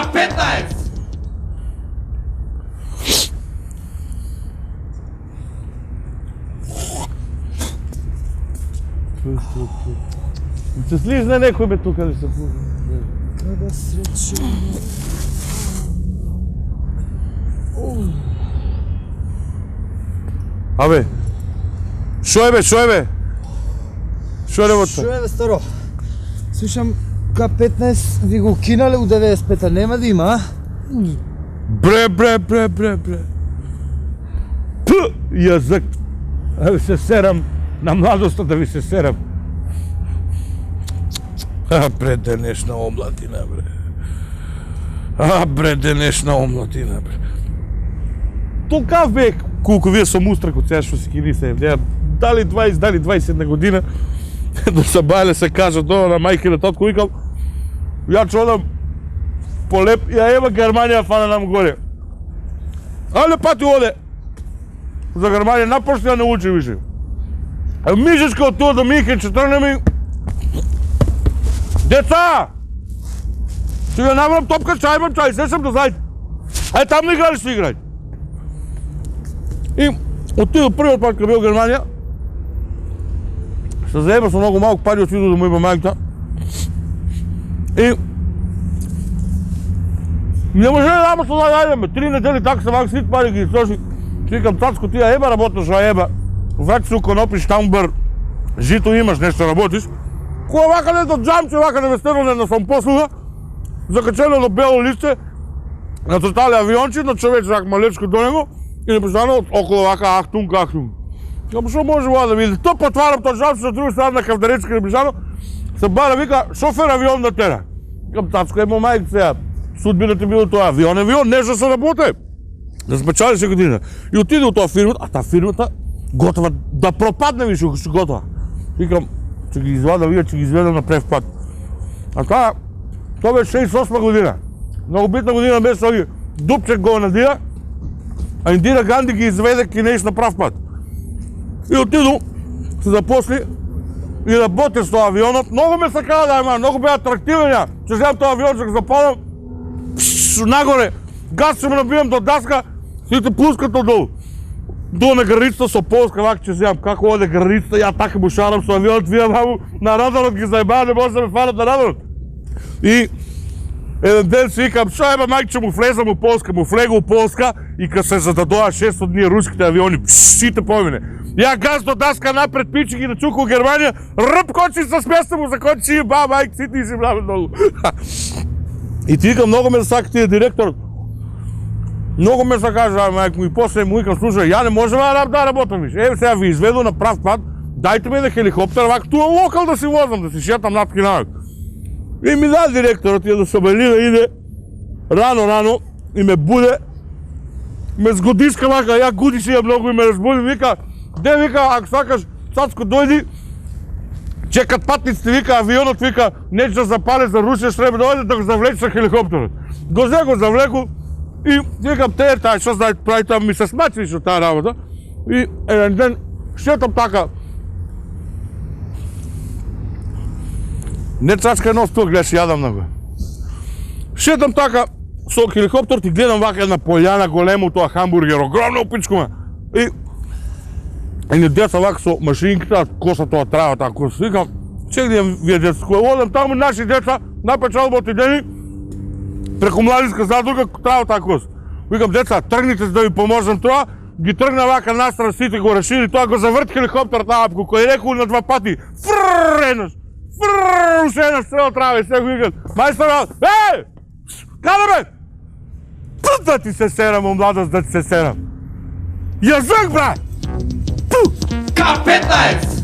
K15! Се слизне некој бе тука да се пука. Kada srećemo. Абе, шо е бе? Шо е работа? Шо е бе, старо? Слушам, К15 ви го кинале у 95-та, нема да има, а? Бре. Пу, јазик. Да ви се серам, на младоста да ви се серам. Бре, денешна омладина, бре. Бре, денешна омладина, бре. Толкав бе, колку вие сум устрак од сега што си кини се, дали 20, дали 21 година, до се бајле се кажа тоа на мајке на татко, викам, ја ќе одам полеп, ја ева Германија фана нам горе. Але пати оде за Германија, напошти ја не учи више. Мижечка од тоа до Михе, че тргнем и... Деца! Ще ја набрам топка, чај, се сам да знаете. Ај там не играли, ще играј. И отидо првиот пат кога бил в Германија, се заеба со многу малку пари, отидо да му има мајката. И... не може да дама што да јајдеме, 3 недели така се малку сит пари ги изтроши. Викам, цацко, ти ја еба работаш, а еба. Враќи се у конопиш, тамбар, жито имаш, нешто работиш. Кога вака не до джамче, вака не вестерно на сам послуга, закачено на бело листе, нацртале авионче, на човеч вак малечко до него и непостојано около вака ахтунг. Кам што може ова да види? То потварам тоа джамче на друга страна на кавдаречка непостојано, се бара вика шофер авион да тера. Кам тацко емо мајк сега, судбина ти било тоа авион, нешто се работе. Да спечали се година. И отиде у тоа фирмата, а таа фирмата готова да пропадне више, готова. Викам, ќе ги извадам, ќе ги изведам на прев пат. А тоа бе 68 година. Многу битна година беше овие Дупчек го надира, а Индира Ганди ги изведе кинеиш на прав пат. И отиду, се запосли и работи со тоа авионот. Многу ме сакаа да има, многу беа атрактивен ја. Ќе земам тоа авиончек, запалам, нагоре, газ ќе ме набијам до даска, сите пускат одолу. До на границата со Полска, вака ќе земам како оде границата, ја така му шарам со авионот, вие маму на радарот ги заебаа, не може да ме фанат на радарот. И еден ден си викам, шо еба мајче му влезам у Полска, му влега у Полска и кога се зададоа 600 дни руските авиони, сите помине. Ја газ до даска напред, пичи ги на чука у Германија, ръб кочи с места му закончи и ба, мајк, сите и си мраве многу. И ти викам, многу ме сака тие директор. Многу ме закажа, мајк му, и после му викам, слушај, ја не можем да работам виш. Еве сега ви изведу на прав пат, дајте ме на хеликоптер, вака туа локал да си возам, да си шетам над Кинавек. И ми даде директорот, ја до Собелина иде, рано, и ме буде, ме сгодиска вака, ја гудише ја многу и ме разбуди, вика, де вика, ако сакаш, цацко дојди, чекат патниците, вика, авионот, вика, нече да запале, за рушеш, треба да ојде да го завлече на хеликоптерот. Го завлеку, и викам, тај, што знаете, прави тоа, ми се смачи со таа работа. И еден ден, шетам така, не цачка едно стол, гледаш, јадам на го. Шетам така, со хеликоптер ти гледам вака една пољана, големо тоа хамбургер, огромно пичкума. И едни деца вака со машинката, коса тоа трава, таа коса. Викам, чекам вие деца, која одам таму, наши деца, напечалба отидени, преку младинска задруга, трава таа коса. Викам, деца, тргнite се да ви поможам тоа, ги тргна вака настрана, сите го решили, тоа го заврт хеликоптер таа, кој е рекол на 2 пати, еднаш, уште една стрела трава и се го викат, мајстор, каде бе? Да ти се серам, младост, да ти се серам. Јазик, брат! K15!